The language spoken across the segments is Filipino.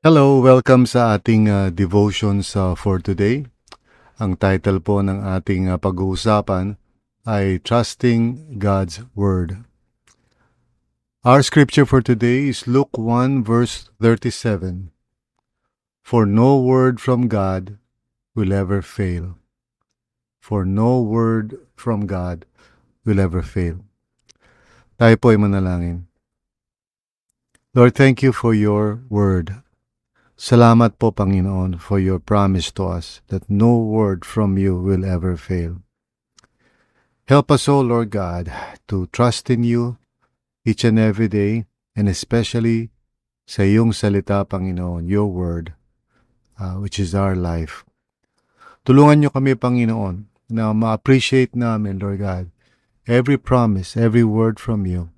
Hello, welcome sa ating devotions for today. Ang title po ng ating pag-uusapan ay Trusting God's Word. Our scripture for today is Luke 1 verse 37. For no word from God will ever fail. For no word from God will ever fail. Tayo po ay manalangin. Lord, thank you for your word. Salamat po, Panginoon, for your promise to us that no word from you will ever fail. Help us, O Lord God, to trust in you each and every day, and especially sa iyong salita, Panginoon, your word, which is our life. Tulungan niyo kami, Panginoon, na ma-appreciate namin, Lord God, every promise, every word from you,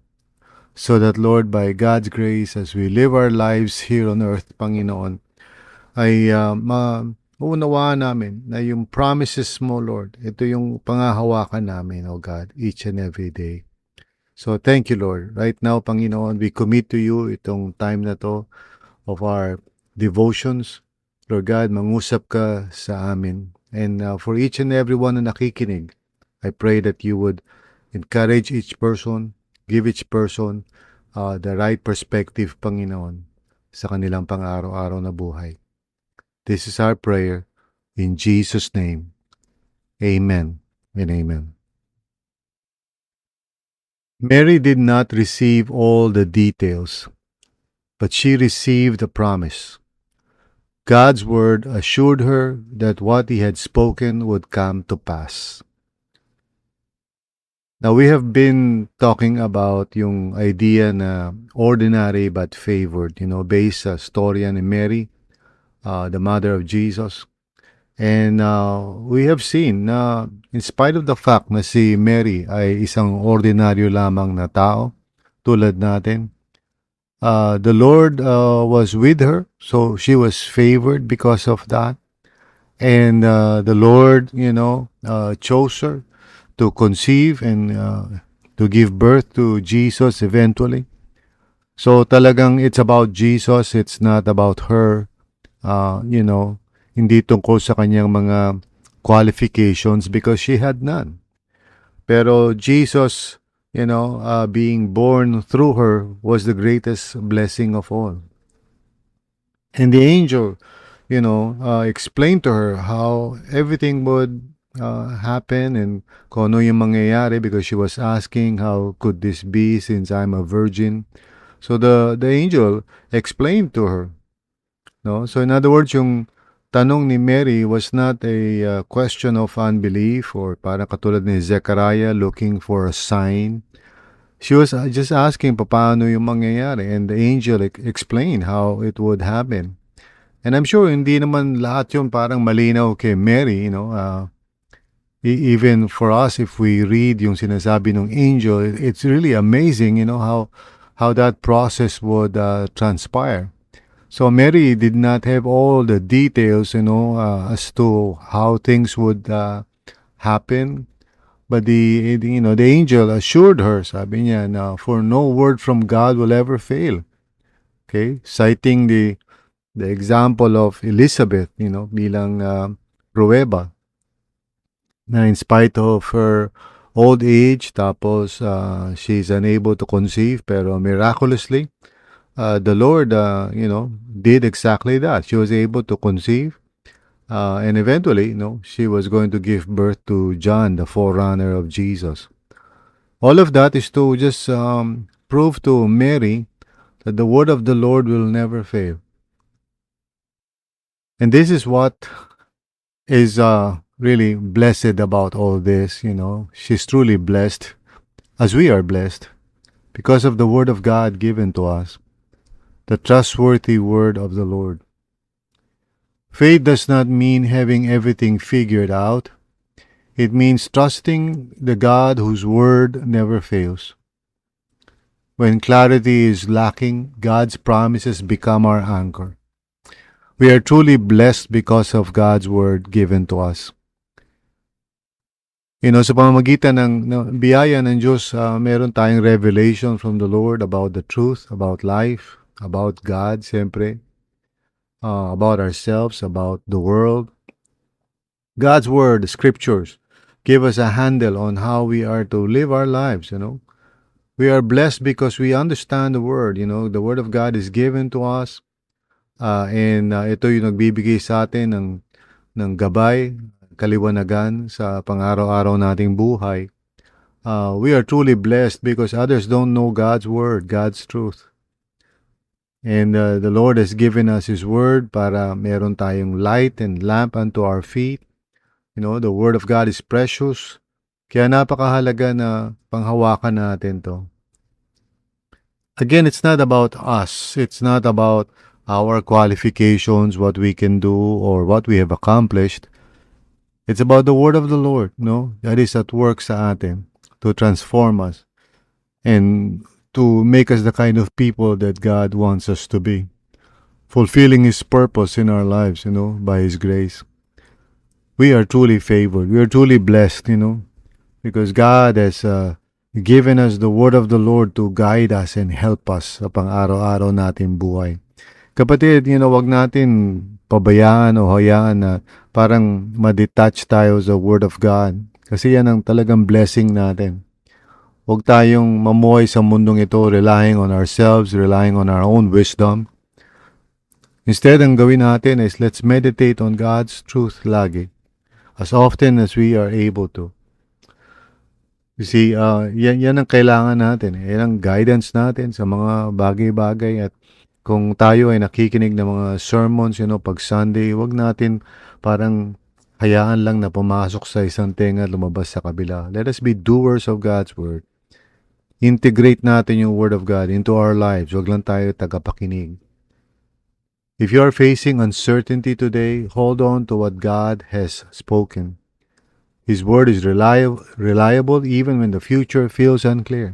so that, Lord, by God's grace, as we live our lives here on earth, Panginoon, ay maunawaan namin na yung promises mo, Lord, ito yung pangahawakan namin, O God, each and every day. So thank you, Lord. Right now, Panginoon, we commit to you itong time na to of our devotions. Lord God, mangusap ka sa amin. And for each and every one na nakikinig, I pray that you would encourage each person, give each person the right perspective, Panginoon, sa kanilang pang-araw-araw na buhay. This is our prayer in Jesus' name. Amen and amen. Mary did not receive all the details, but she received a promise. God's word assured her that what he had spoken would come to pass. Now, we have been talking about yung idea na ordinary but favored, based sa storya ni Mary, the mother of Jesus. And we have seen na in spite of the fact na si Mary ay isang ordinaryo lamang na tao, tulad natin, the Lord was with her, so she was favored because of that. And the Lord, chose her to conceive and to give birth to Jesus eventually. So talagang it's about Jesus, it's not about her, hindi tungkol sa kanyang mga qualifications because she had none. Pero Jesus, being born through her was the greatest blessing of all. And the angel, explained to her how everything would happen and kung ano yung mangyayari because she was asking how could this be since I'm a virgin. So the angel explained to her. No? So in other words, yung tanong ni Mary was not a question of unbelief or para katulad ni Zechariah looking for a sign. She was just asking paano yung mangyayari, and the angel explained how it would happen. And I'm sure hindi naman lahat yun parang malinaw kay Mary, even for us, if we read yung sinasabi ng angel, it's really amazing, how that process would transpire. So Mary did not have all the details, as to how things would happen. But the angel assured her, sabi niya, na for no word from God will ever fail. Okay? Citing the example of Elizabeth, bilang pruweba, na in spite of her old age, tapos she's unable to conceive, pero miraculously, the Lord, did exactly that. She was able to conceive, and eventually, she was going to give birth to John, the forerunner of Jesus. All of that is to just prove to Mary that the word of the Lord will never fail. And this is what is really blessed about all this, She's truly blessed, as we are blessed, because of the word of God given to us, the trustworthy word of the Lord. Faith does not mean having everything figured out. It means trusting the God whose word never fails. When clarity is lacking, God's promises become our anchor. We are truly blessed because of God's word given to us. Sa pamamagitan ng biyaya ng Diyos, meron tayong revelation from the Lord about the truth, about life, about God, siyempre. about ourselves, about the world. God's word, the scriptures, give us a handle on how we are to live our lives, We are blessed because we understand the word, The word of God is given to us, and ito yung nagbibigay sa atin ng gabay, kaliwanagan sa pang-araw-araw nating buhay. We are truly blessed because others don't know God's word, God's truth. And the Lord has given us His word para meron tayong light and lamp unto our feet. The word of God is precious. Kaya napakahalaga na panghawakan natin to. Again, it's not about us. It's not about our qualifications, what we can do, or what we have accomplished. It's about the word of the Lord, That is at work sa atin to transform us and to make us the kind of people that God wants us to be, fulfilling His purpose in our lives, by His grace. We are truly favored. We are truly blessed, because God has given us the word of the Lord to guide us and help us sa pang-araw-araw natin buhay. Kapatid, wag natin pabayaan o hayaan na parang ma-detach tayo sa word of God. Kasi yan ang talagang blessing natin. Huwag tayong mamuhay sa mundong ito relying on ourselves, relying on our own wisdom. Instead, ang gawin natin is let's meditate on God's truth lagi, as often as we are able to. You see, yan ang kailangan natin. Yan ang guidance natin sa mga bagay-bagay. At kung tayo ay nakikinig ng mga sermons, pag Sunday, wag natin parang hayaan lang na pumasok sa isang tenga at lumabas sa kabila. Let us be doers of God's word. Integrate natin yung word of God into our lives. Wag lang tayo tagapakinig. If you are facing uncertainty today, hold on to what God has spoken. His word is reliable even when the future feels unclear.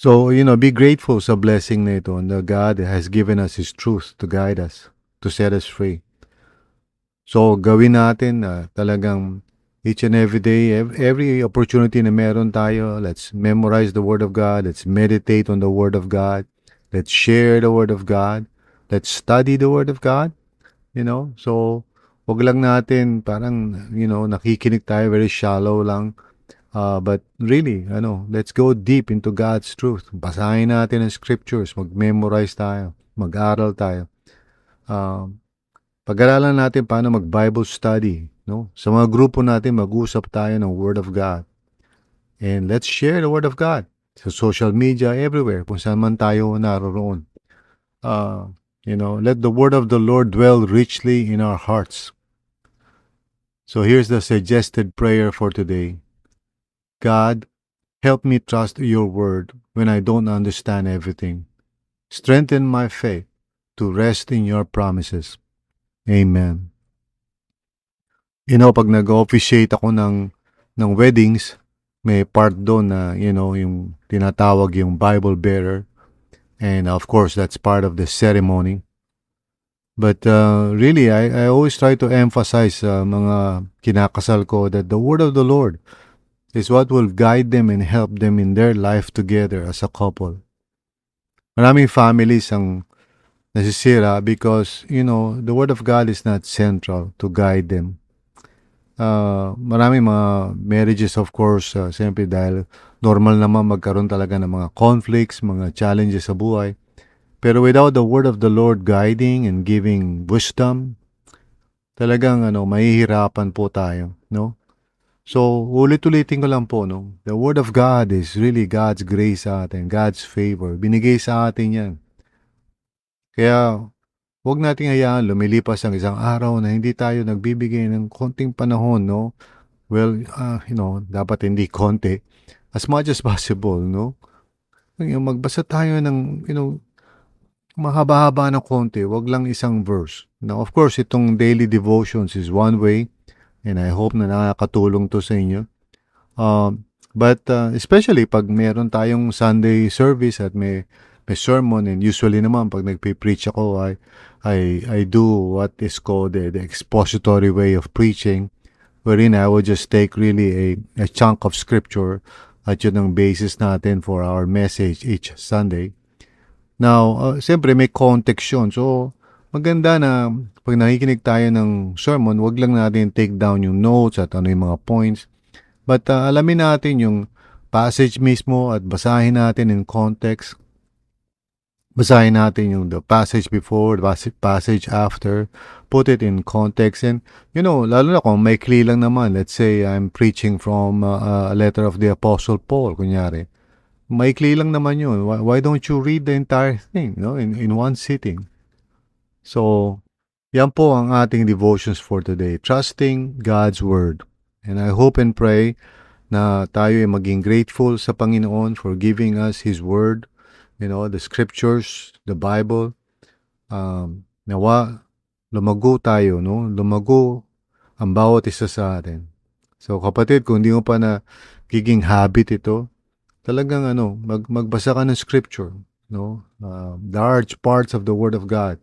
So, be grateful sa blessing na ito na God has given us His truth to guide us, to set us free. So, gawin natin talagang each and every day, every opportunity na meron tayo, let's memorize the Word of God, let's meditate on the Word of God, let's share the Word of God, let's study the Word of God, So, wag lang natin parang, nakikinig tayo very shallow lang. But really, let's go deep into God's truth. Basahin natin ang scriptures, mag-memorize tayo, mag-aral tayo. Pag-aralan natin paano mag-Bible study, Sa mga grupo natin, mag-usap tayo ng Word of God. And let's share the Word of God sa social media, everywhere, kung saan man tayo naroon. Let the Word of the Lord dwell richly in our hearts. So here's the suggested prayer for today. God, help me trust your word when I don't understand everything. Strengthen my faith to rest in your promises. Amen. Pag nag-officiate ako ng weddings, may part doon na, yung tinatawag yung Bible bearer. And of course, that's part of the ceremony. But really, I always try to emphasize mga kinakasal ko that the word of the Lord is what will guide them and help them in their life together as a couple. Maraming families ang nasisira because, the Word of God is not central to guide them. Maraming mga marriages, of course, siyempre dahil normal naman magkaroon talaga ng mga conflicts, mga challenges sa buhay. Pero without the Word of the Lord guiding and giving wisdom, talagang mahihirapan po tayo, So, ulit-ulitin ko lang po, The Word of God is really God's grace sa atin, God's favor. Binigay sa atin yan. Kaya, huwag nating hayaan lumilipas ang isang araw na hindi tayo nagbibigay ng konting panahon, Well, dapat hindi konti. As much as possible, Magbasa tayo ng, mahaba-haba ng konti, wag lang isang verse. Now, of course, itong daily devotions is one way, and I hope na nakakatulong to sa inyo. But especially pag meron tayong Sunday service at may sermon, and usually naman pag nagpe-preach ako, I do what is called the expository way of preaching, wherein I will just take really a chunk of scripture at yun ang basis natin for our message each Sunday. Now, siyempre may context yun. So, maganda na pag nakikinig tayo ng sermon, wag lang natin take down yung notes at ano yung mga points. But alamin natin yung passage mismo at basahin natin in context. Basahin natin yung the passage before, the passage after, put it in context. And, lalo na kung maikli lang naman, let's say I'm preaching from a letter of the Apostle Paul, kunyari. Maikli lang naman yun. Why don't you read the entire thing, in one sitting? So, yan po ang ating devotions for today. Trusting God's Word. And I hope and pray na tayo ay maging grateful sa Panginoon for giving us His Word, the Scriptures, the Bible. Nawa, lumago tayo, no? Lumago ang bawat isa sa atin. So kapatid, kung hindi mo pa na giging habit ito, talagang magbasa ka ng Scripture, no? Large parts of the Word of God.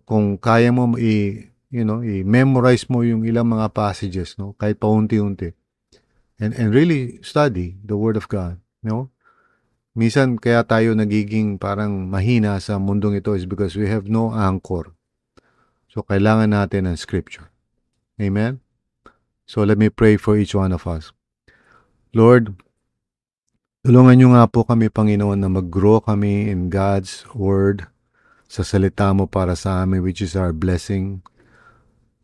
Kung kaya mo i-memorize mo yung ilang mga passages, no? Kahit paunti-unti. And really study the Word of God, no? Minsan kaya tayo nagiging parang mahina sa mundong ito is because we have no anchor. So kailangan natin ng Scripture. Amen? So let me pray for each one of us. Lord, tulungan niyo nga po kami, Panginoon, na mag-grow kami in God's Word, sa salita mo para sa amin, which is our blessing.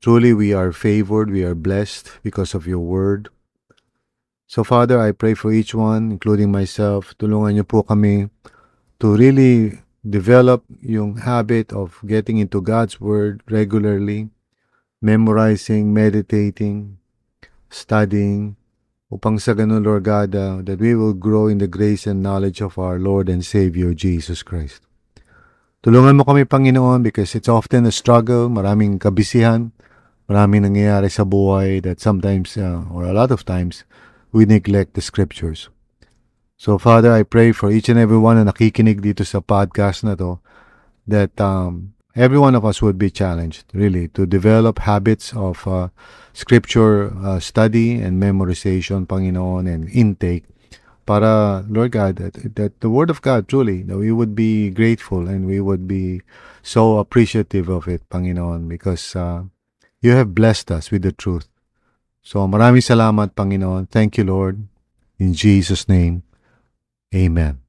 Truly, we are favored, we are blessed because of your Word. So Father, I pray for each one, including myself, tulungan niyo po kami to really develop yung habit of getting into God's Word regularly, memorizing, meditating, studying, upang sa ganun, Lord God, that we will grow in the grace and knowledge of our Lord and Savior, Jesus Christ. Tulungan mo kami, Panginoon, because it's often a struggle, maraming kabisihan, maraming nangyayari sa buhay that sometimes, or a lot of times, we neglect the Scriptures. So, Father, I pray for each and every one na nakikinig dito sa podcast na to, that every one of us would be challenged, really, to develop habits of Scripture study and memorization, Panginoon, and intake, para, Lord God, that the Word of God, truly, that we would be grateful and we would be so appreciative of it, Panginoon, because you have blessed us with the truth. So, maraming salamat, Panginoon. Thank you, Lord. In Jesus' name, amen.